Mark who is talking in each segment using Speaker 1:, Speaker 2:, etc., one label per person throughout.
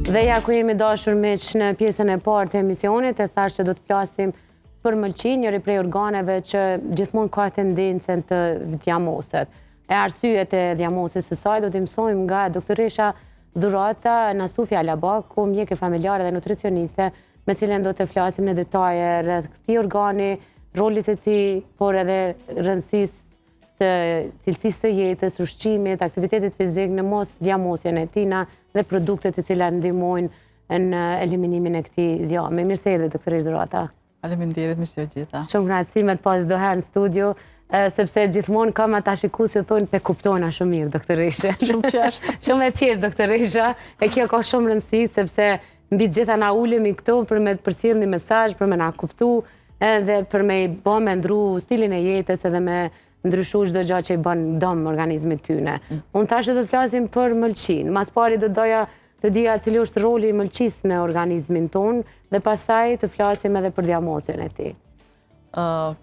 Speaker 1: Dhe ja ku jemi dashur miq në pjesën e parë të emisionit, e thash që do të flasim për mëlçin, njëri prej organeve që gjithmonë ka tendencën të djamoset. E arsyet e djamosjes së saj do t'i mësojmë nga doktoresha Dhurata Nasufja Alabaku, mjeke familjare dhe nutricioniste, me cilën do të flasim në detaje rreth këtij organi, rolit e tij, por edhe rëndësisë të cilësisë së jetës, ushqimit, aktivitetit fizik në mos djamosjen e tina dhe produktet të cilat ndihmojnë në eliminimin e këtij djami. Mirë se erdhët, doktoresh Dhurata.
Speaker 2: Faleminderit, mirë se u gjeta.
Speaker 1: Shumë kënaqësi me të pas çdo herë në studio, sepse gjithmonë kam ata shikues që thonë pe kuptona shumë mirë, doktoreshe.
Speaker 2: Shumë qeshtë.
Speaker 1: Shumë e thjeshtë, doktoresha, e kjo ka shumë rëndësi sepse mbi të gjitha na ulemi këtu për me të përcjellë një mesazh, për me na kuptu, edhe për me bë me ndru stilin e jetës edhe me ndryshu çdo gjë që i bën dëm organizmit tyne. Unë tash do të flasim për mëlçin. Mas pari do doja të dija cili është roli i mëlçisë në organizmin tonë dhe pastaj të flasim edhe për djamosjen e tij.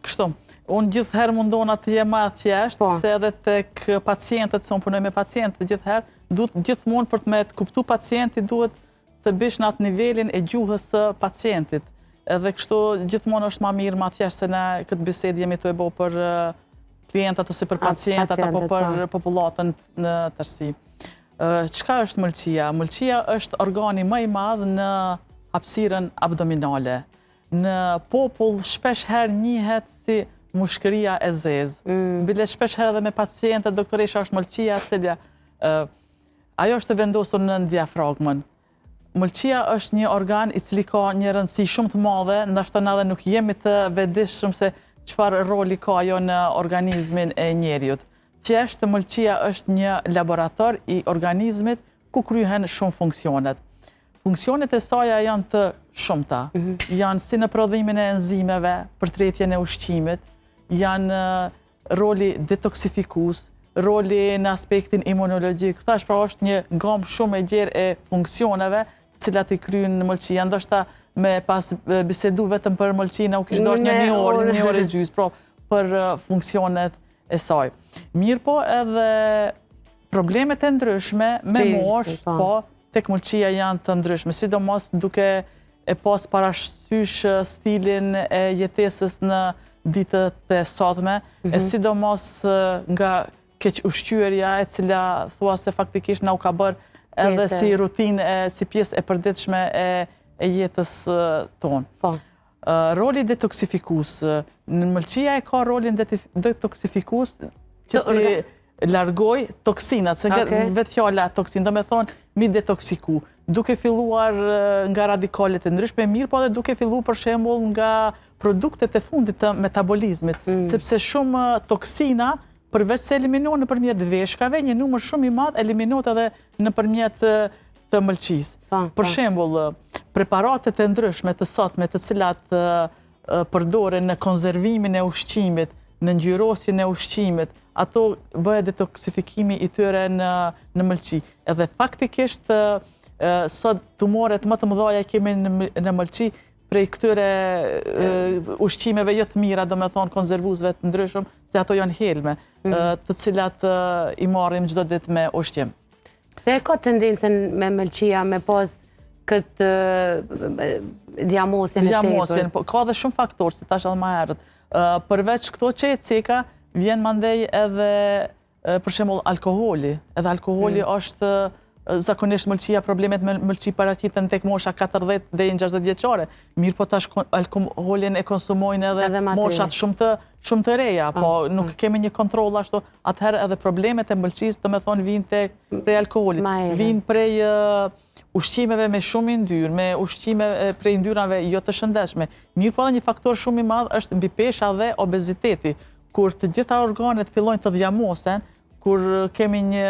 Speaker 2: Kështu, unë gjithherë mundona të jem më thjesht, se edhe tek pacientët, se unë punoj me pacientë gjithherë, duhet gjithmonë për të me të kuptu pacienti duhet të bish në atë nivelin e gjuhës së pacientit. Edhe kështu gjithmonë është më mirë, më thjesht se ne këtë bisedë jemi të e bo për klientat ose për pacientat apo për popullatën në tërësi. Çka është mëlçia? Mëlçia është organi më i madh në hapësirën abdominale. Në popull shpesh herë njihet si mushkëria e zezë. Bile shpesh herë edhe me pacientët, doktoresha është mëlçia, ajo është e vendosur në diafragmën. Mëlçia është një organ i cili ka një rëndësi shumë të madhe, ndoshta edhe nuk jemi të vetëdijshëm se çfarë roli ka ajo në organizmin e njeriut. Thjesht mëlçia është një laborator i organizmit ku kryhen shumë funksionet. Funksionet e saj janë të shumta. Janë si në prodhimin e enzimeve për tretjen e ushqimit, janë roli detoksifikues, roli në aspektin imunologjik. Thash pra është një gamë shumë e gjerë e funksioneve të cilat i kryen në mëlçia. Ndoshta me pas bisedu vetëm për mëlçina u kishtë dosh një orë e gjys, për funksionet e saj. Mirë po edhe problemet e ndryshme me mosh, po tek mëlçia janë të ndryshme, sidomos duke e pas parasysh stilin e jetesës në ditët e sotme, e sidomos nga keq ushqyerja e cila thua se faktikisht na u ka bërë edhe si rutinë, si pjesë e përditshme e jetës tonë. Roli detoksifikues. Në mëlçia e ka rolin detoksifikues që të largoj toksinat, se vetë fjala toksin, do me thonë mi detoksiku, duke filluar nga radikalet e ndryshme, mirë po dhe duke filluar për shembull nga produktet e fundit të metabolizmit, sepse shumë toksina përveç se eliminohen nëpërmjet veshkave, një numër shumë i madh eliminohet edhe nëpërmjet të mëlçisë. Për shembull, preparatet e ndryshme të sotme të cilat përdoren në konservimin e ushqimit, në ngjyrosjen e ushqimit, ato bëhet detoksifikimi i tyre në mëlçi. Edhe faktikisht sot tumoret më të mëdha kemi në mëlçi prej këtyre ushqimeve jo të mira, do me thonë konservuesve të ndryshëm, se ato janë helme, të cilat i marrim çdo ditë me ushqim.
Speaker 1: Pse ka tendencën me mëlçia me pas këtë djamosjen e tepër?
Speaker 2: Ka dhe shumë faktorë, si tash edhe më herët. Përveç këto që e ceka, vjen mandej edhe për shembull alkoholi. Edhe alkoholi është zakonisht mëlçia, problemet me mëlçi paraqiten tek mosha 40 deri në 60 vjeçare. Mirë po tash alkoholin e konsumojnë edhe moshat shumë të reja, po nuk kemi një kontroll ashtu, atëherë edhe problemet e mëlçisë, do me thonë vinë prej alkoolit, vinë prej ushqimeve me shumë yndyrë, me ushqime prej yndyrave jo të shëndetshme. Mirë po edhe një faktor shumë i madh është mbipesha dhe obeziteti. Kur të gjitha organet fillojnë të djamosen, kur kemi një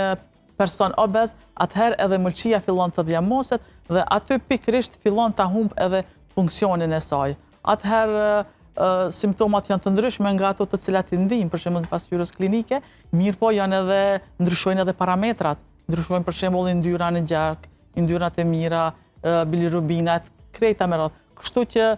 Speaker 2: person obez, atëherë edhe mëlçia fillon të djamoset dhe aty pikërisht fillon të humb edhe funksionin e saj. Atëherë simptomat janë të ndryshme nga ato të cilat i ndijmë, për shembull pasqyrës klinike, mirë po janë edhe ndryshojnë edhe parametrat, ndryshojnë për shembull yndyra në gjark, yndyrat e mira, bilirubinat, krejta me radhë. Kështu që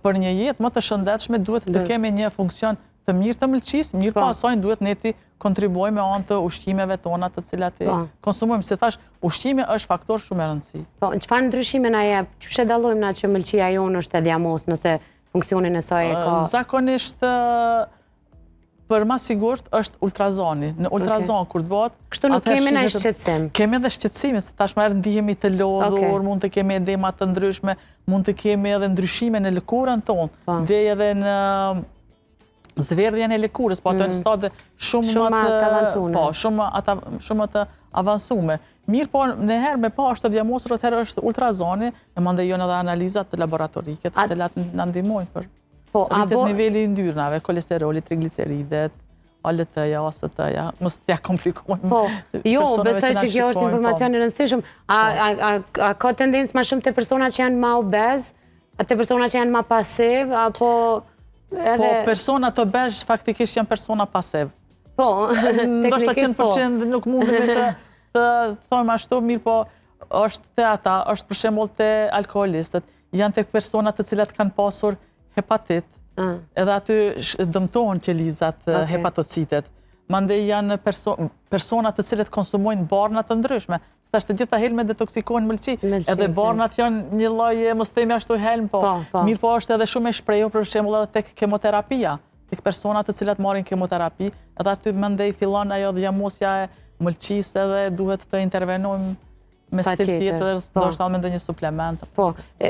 Speaker 2: për një jetë më të shëndetshme duhet të kemi një funksion të mirë të mëlçisë, mirë po asaj duhet ne ti kontribuojmë me anë të ushqimeve tona të cilat i konsumojmë. Si thash, ushqimi është faktor shumë i rëndësishëm.
Speaker 1: Po, çfarë ndryshime na jep? Çu e dallojmë na që mëlçia jonë është e diamos nëse funksionin e saj e ka?
Speaker 2: Zakonisht për ma sigurt është ultrazoni. Në ultrazon kur të bëhet,
Speaker 1: kështu nuk kemi na shqetësim.
Speaker 2: Kemi edhe shqetësime, se tashmë ndihemi të lodhur, mund të kemi edema të ndryshme, mund të kemi edhe ndryshime në lëkurën tonë, dhe edhe në zverdhjen e lëkurës, po ato në stade shumë të avancume. Mirë po, nëherë me pa është të diagnosur, atëherë është ultrazoni, e mandej janë edhe analizat laboratorike, të cilat na ndihmojnë për rritet niveli i ndyrnave, kolesteroli, trigliceridet, ALT-ja, AST-ja, mos t'ja komplikojmë.
Speaker 1: Po, jo, besoj që kjo është informacion i rëndësishëm. A ka tendencë ma shumë të persona që janë ma obez, të persona që janë ma pasiv, apo...
Speaker 2: Po, persona të obez faktikisht janë persona pasiv.
Speaker 1: Po,
Speaker 2: teknikisht po. 100% nuk mundemi të thojmë ashtu, mirë po, është të ata, është për shembull të alkoholistët, janë të personat të cilat kanë pasur hepatit, edhe aty dëmtohen qelizat hepatocitet. Mandej janë personat të cilët konsumojnë barna të ndryshme. Tash të gjitha helmet detoksikohen mëlçi, edhe barnat janë një lloj, mos themi ashtu helm, po mirë po është edhe shumë e shprehur për shembull edhe tek kemoterapia, tek personat të cilat marrin kemoterapi, edhe aty mandej fillon ajo diagnosja e mëlçisë edhe duhet të intervenojmë me stil tjetër, ndoshta me ndonjë suplement.
Speaker 1: Po,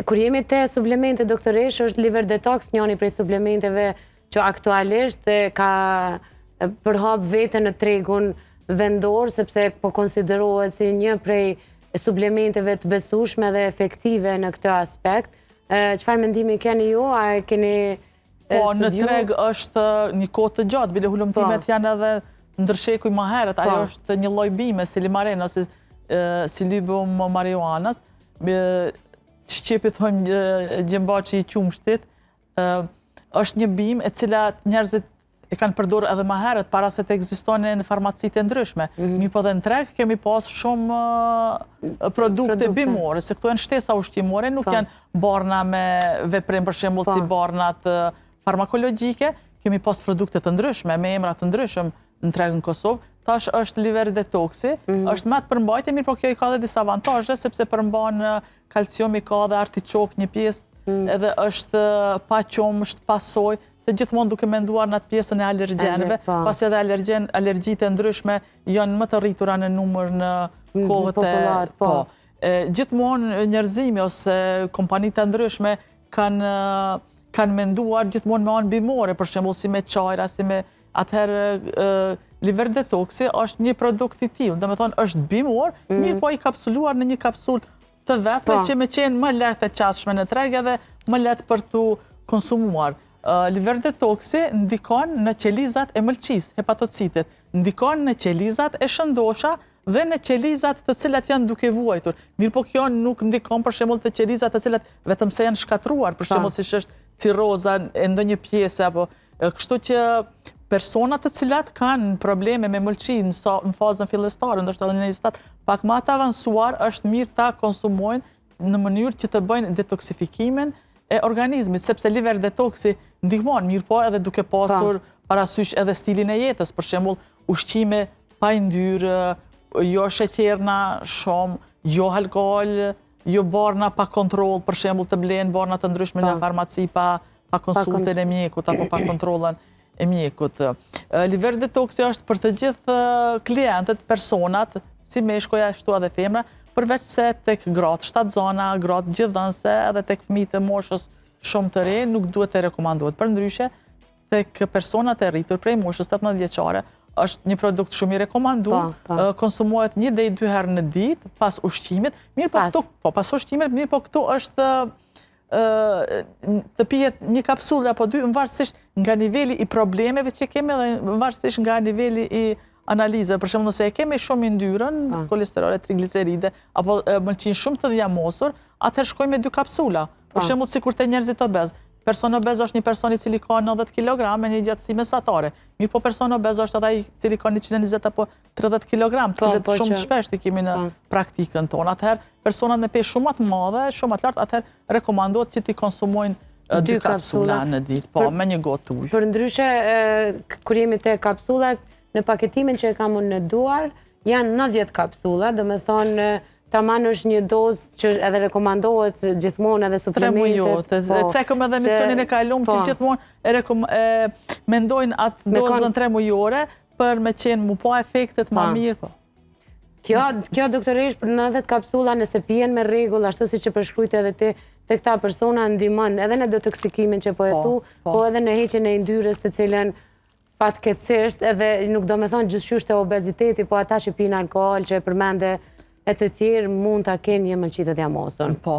Speaker 1: kur jemi te suplemente, doktoresh, është liver detox njëri prej suplementeve që aktualisht ka përhap veten në tregun vendor, sepse po konsiderohet si një prej suplementeve të besueshme dhe efektive në këtë aspekt. Çfarë mendimi keni ju? A keni
Speaker 2: Po, në treg është një kohë të gjatë, bile hulumtimet janë edhe ndërshekuj më herët, ajo është një lloj bime, si limarena ose Silybum marijuanës, shqipi thojmë gjembaçi i qumshtit, është një bimë e cila njerëzit e kanë përdorur edhe më herët para se të ekzistonin në farmacitë e ndryshme. Mirë po dhe në treg kemi pas shumë produkte bimore, se këto janë shtesa ushqimore, nuk janë barna me veprim për shembull si barnat farmakologjike, kemi pas produkte të ndryshme me emra të ndryshëm në treg në Kosovë. Tash është liver detoksi, është me të përmbajtje, mirë po kjo i ka dhe disa avantazhe, sepse përmban kalcium, i ka dhe artiçok një pjesë, edhe është pa qumësht, pa sojë, se gjithmonë duke menduar në atë pjesën e alergjenëve, pasi edhe alergjitë e ndryshme janë më të rritura në numër në kohët e... Gjithmonë njerëzimi ose kompanitë e ndryshme kanë menduar gjithmonë me anë bimore, për shembull si me çajra, si me atëherë liver detoksi është një produkt i tillë, do të thonë është bimor, mirë po i kapsuluar në një kapsul të vetë që me qenë më lehtë e qasshme në treg edhe më lehtë për tu konsumuar. Liver detoksi ndikon në qelizat e mëlçisë, hepatocitet, ndikon në qelizat e shëndosha dhe në qelizat të cilat janë duke vuajtur. Mirë po kjo nuk ndikon për shembull të qelizat të cilat vetëm se janë shkatruar, për shembull siç është ciroza e ndonjë pjese apo kështu që personat të cilat kanë probleme me mëlçi në fazën fillestare, ndoshta edhe në një stad pak më të avancuar, është mirë ta konsumojnë në mënyrë që të bëjnë detoksifikimin e organizmit, sepse liver detoksi ndihmon, mirë po edhe duke pasur parasysh edhe stilin e jetës, për shembull ushqime pa yndyrë, jo sheqerna shumë, jo alkool, jo barna pa kontroll, për shembull të blehen barna të ndryshme në farmaci pa konsultën e mjekut apo pa kontrollën e mjekut. Liver detoksi është për të gjithë klientët, personat, si meshkuja, ashtu edhe femra, përveç se tek gratë shtatzana, gratë gjithdhënëse, edhe tek fëmijët e moshës shumë të re, nuk duhet të rekomandohet. Përndryshe, tek personat e rritur prej moshës 18 vjeçare, është një produkt shumë i rekomanduar, konsumohet 1 deri 2 herë në ditë pas ushqimit. Mirë po këtu, pas ushqimit, mirë po këtu është të pihet një kapsulë apo 2, varësisht nga niveli i problemeve që kemi dhe varësisht nga niveli i analize. Për shembull, nëse e kemi shumë yndyrën, kolesterol, trigliceride apo mëlçin shumë të dhjamosur, atëherë shkojmë me 2 kapsula. Për shembull, sikur te njerëzit obez. Person obez është një person i cili ka 90 kg me një gjatësi mesatare. Mirë po person obez është edhe ai i cili ka 120 apo 30 kg, të cilët shumë shpesh i kemi në praktikën tonë. Atëherë personat me peshë shumë të madhe, shumë të lartë, atëherë rekomandohet që ti konsumojnë 2 kapsula në ditë, po, me një gotë ujë.
Speaker 1: Për ndryshe, kur jemi te kapsulat, në paketimin që e kam unë në duar, janë 90 kapsula, dhe me thonë, taman është një dozë që edhe rekomandohet gjithmonë edhe suplementet.
Speaker 2: 3 mujote, cekëm edhe misionin e kalum që gjithmonë mendojnë atë dozën 3 mujore për me qenë mu pa efektet ma mirë. Po.
Speaker 1: Kjo doktoresh për 90 kapsula nëse pijen me rregull, ashtu si që përshkrujt edhe te këta persona ndihmon edhe në detoksikimin që po e thu, po edhe në heqjen e yndyrës të cilën fatkeqësisht edhe nuk do me thonë gjithçysh te obeziteti, po ata që pinë alkool, që e përmende e të tjerë mund ta kenë një mëlçi të diamosën.
Speaker 2: Po.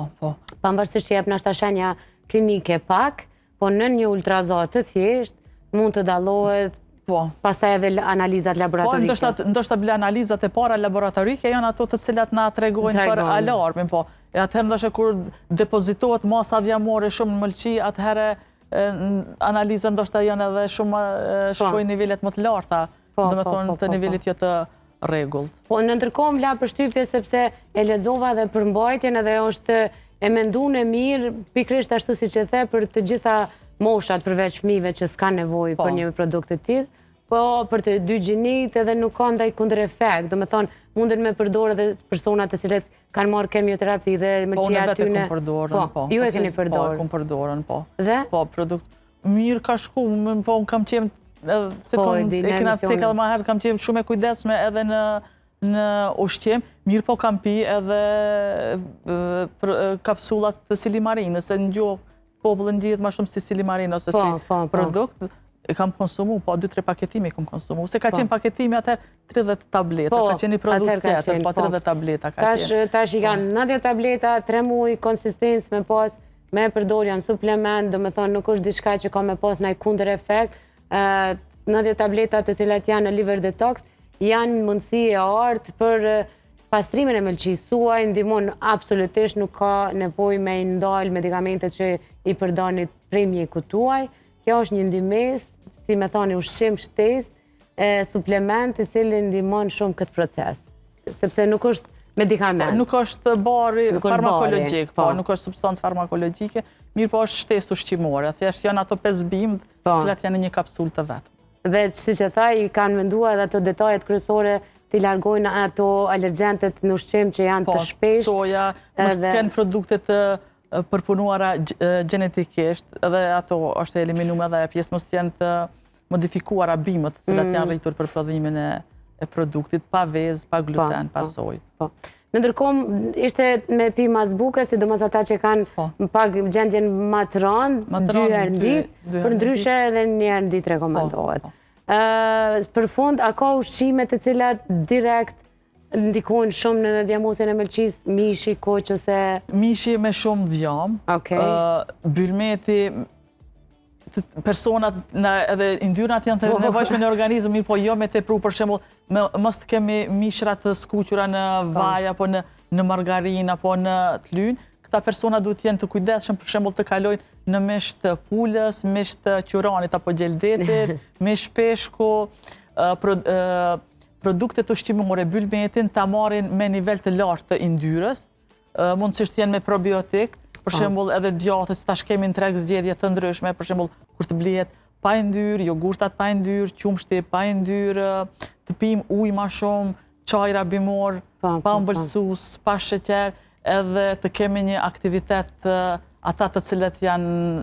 Speaker 1: Pavarësisht që jep nashta shenja klinike pak, po në një ultrazot të thjeshtë mund të dallohet.
Speaker 2: Po.
Speaker 1: Pastaj edhe analizat laboratorike.
Speaker 2: Po, ndoshta bile analizat e para laboratorike janë ato të cilat na tregojnë për alarmin, po. E atëherë ndoshta kur depozitohet masa diamore shumë në mëlçi, atëherë analizat ndoshta janë edhe shumë shkojnë nivelet më të larta, domethënë të nivelit jo të rregullt.
Speaker 1: Po në ndërkohë m'la përshtypje sepse e lexova edhe për mbajtjen edhe është e menduar e mirë pikërisht ashtu siç e the për të gjitha moshat përveç fëmijëve që s'ka nevojë për një produkt të tillë, po për të dy gjinit edhe nuk ka ndaj kundërefekt. Do me thonë, munden me përdorë edhe personat të cilët kanë marrë kemioterapi dhe mëlçia aty në...
Speaker 2: Po,
Speaker 1: ju e keni përdorë.
Speaker 2: Po, kom përdorën, po.
Speaker 1: Dhe?
Speaker 2: Po, produkt mirë ka shku, po kam qenë, se e kena cek edhe ma herët, kam qenë shumë e kujdesme edhe në ushqim, mirë po kam pi edhe kapsulat të silimarinës, se në gjuhë popullën ndihet ma shumë si silimarin ose si produkt, e kam konsumu, po 2-3 paketimi kam konsumu. Se ka qenë paketimi atër 30 tableta, ka qenë i produkt tjetër, po 30 tableta ka qenë.
Speaker 1: Tash i kanë 90 tableta, 3 muaj konsistencë me pas, me përdor janë suplement, do me thonë nuk është diçka që ka me pas në kundër efekt. 90 tableta të cilat janë në liver detox, janë mundësi e artë për pastrimin e mëlçisë suaj, ndihmon absolutisht, nuk ka nevojë me ndal medikamentet që i përdorni prej mjekut tuaj. Kjo është një ndihmës, si me thoni, ushqim shtesë, suplement i cili ndihmon shumë këtë proces. Sepse nuk është medikament.
Speaker 2: Nuk është bari farmakologjik, po, nuk është substancë farmakologjike, mirë po është shtesë ushqimore. Thjesht janë ato 5 bimë, të cilat janë një kapsulë të vetë.
Speaker 1: Dhe siç e tha, i kanë menduar ato detajet kryesore të largojnë ato alergjentet në ushqim që janë të shpeshtë.
Speaker 2: Po, soja, mos të kenë produkte të përpunuara genetikisht, edhe ato është eliminuar edhe pjesë mos të jenë të modifikuara bimët, cilat janë rritur për prodhimin e produktit, pa vezë, pa gluten, pa sojë.
Speaker 1: Në ndërkohë, ishte me pi mazbuke, sidomos ata që kanë pak gjendjen më të rëndë, 2 herë në ditë, për ndryshe edhe 1 herë në ditë rekomandohet. Për fund, a ka ushqime të cilat direkt ndikojnë shumë në diamosjen e mëlçisë, mishi, koq ose...
Speaker 2: Mishi me shumë djam, bylmeti, personat edhe yndyrnat janë të nevojshme në organizëm, mirë po jo me tepru, për shembull, mos të kemi mishra të skuqura në vaj, apo në margarinë, apo në të lynë. Këta persona duhet të jenë të kujdesshëm, për shembull të kalojnë në mish të pulës, mish të quranit apo gjeldetit, mish peshku, produktet ushqimore, bylmetin ta marrin me nivel të lartë të yndyrës, mundësisht jenë me probiotik. Për shembull edhe djathtë, tash kemi në treg zgjedhje të ndryshme, për shembull kur të blihet pa yndyrë, jogurtat pa yndyrë, qumshti pa yndyrë, të pim ujë më shumë, çajra bimor, pa ëmbëlsues, pa sheqer, edhe të kemi një aktivitet ata të cilët janë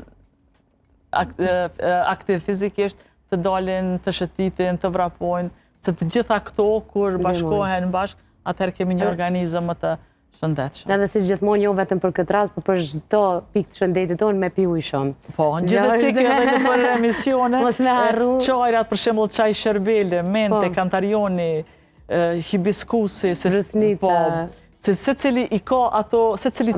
Speaker 2: aktiv fizikisht, të dalin, të shëtitin, të vrapojnë, se të gjitha këto kur bashkohen bashkë, atëherë kemi një organizëm më të shëndetshëm.
Speaker 1: Edhe si gjithmonë jo vetëm për këtë rast, por për çdo pikë të shëndetit tonë me pi ujë shumë.
Speaker 2: Po, gjithsesi edhe për emisione, çajrat për shembull çaj sherbele, mente, kantarioni, hibiskusi,
Speaker 1: rësnica.
Speaker 2: Se secili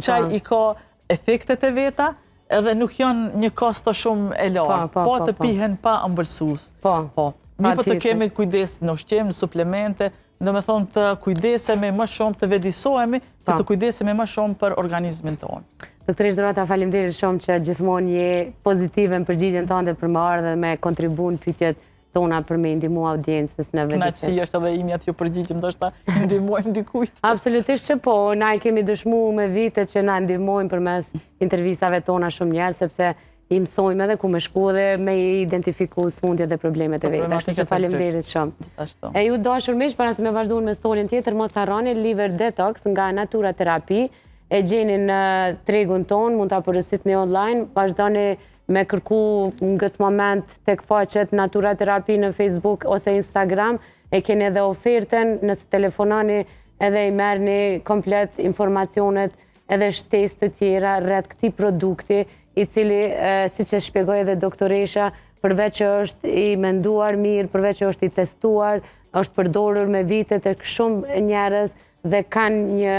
Speaker 2: çaj i ka efektet e veta, edhe nuk janë një kosto shumë e lartë, po të pihen pa ëmbëlsues. Po. Mirë po të kemi kujdes në ushqim, në suplemente, do me thonë të kujdesemi më shumë, të vedisohemi, të kujdesemi më shumë për organizmin tonë.
Speaker 1: Doktoresh Dorata, faleminderit shumë që gjithmonë je pozitive në përgjigjen tënde për më ardhe me kontribun pyetjet tona për me ndihmu audiencës në vetë.
Speaker 2: Kënaqësi është edhe imi aty përgjigjëm, ndoshta ndihmojmë dikujt.
Speaker 1: Absolutisht që po, na i kemi dëshmuar me vite që na ndihmojnë përmes intervistave tona shumë njerëz, sepse i mësojmë edhe ku me shku dhe me identifiku sëmundjet dhe problemet e veta. Ashtu që faleminderit shumë. E ju dashur miq, para se me vazhduan me storyn tjetër, mos harroni Liver Detox nga Natura Terapi. E gjeni në tregun ton, mund ta porositni online, vazhdoni me kërku në këtë moment tek faqet Natura Terapi në Facebook ose Instagram, e keni edhe ofertën, nëse telefonani edhe i merrni komplet informacionet edhe shtesë të tjera rreth këtij produkti, i cili, siç e shpjegoi edhe doktoresha, përveç që është i menduar mirë, përveç që është i testuar, është përdorur me vite tek shumë njerëz dhe kanë një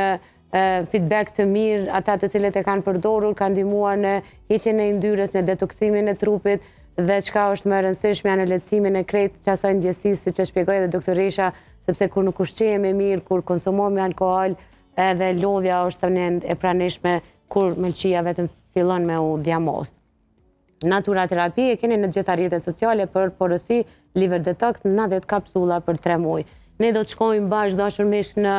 Speaker 1: feedback të mirë, ata të cilët e kanë përdorur, kanë ndihmuar në heqjen e yndyrës, në detoksimin e trupit dhe çka është më e rëndësishme në lehtësimin e krejt qasaj ndjesisë, siç e shpjegoi edhe doktoresha, sepse kur nuk ushqehemi mirë, kur konsumojmë alkool, edhe lodhja është e pranishme kur mëlçia vetëm fillon me u djamos. Natura Terapi e keni në të gjitha rrjetet sociale për porosi, Liver Detox, 90 kapsula për 3 muaj. Ne do të shkojmë bashkë dashur miq në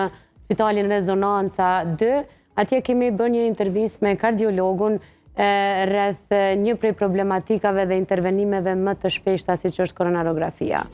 Speaker 1: Spitalin Rezonanca 2, atje kemi bërë një intervistë me kardiologun rreth një prej problematikave dhe intervenimeve më të shpeshta siç është koronarografia.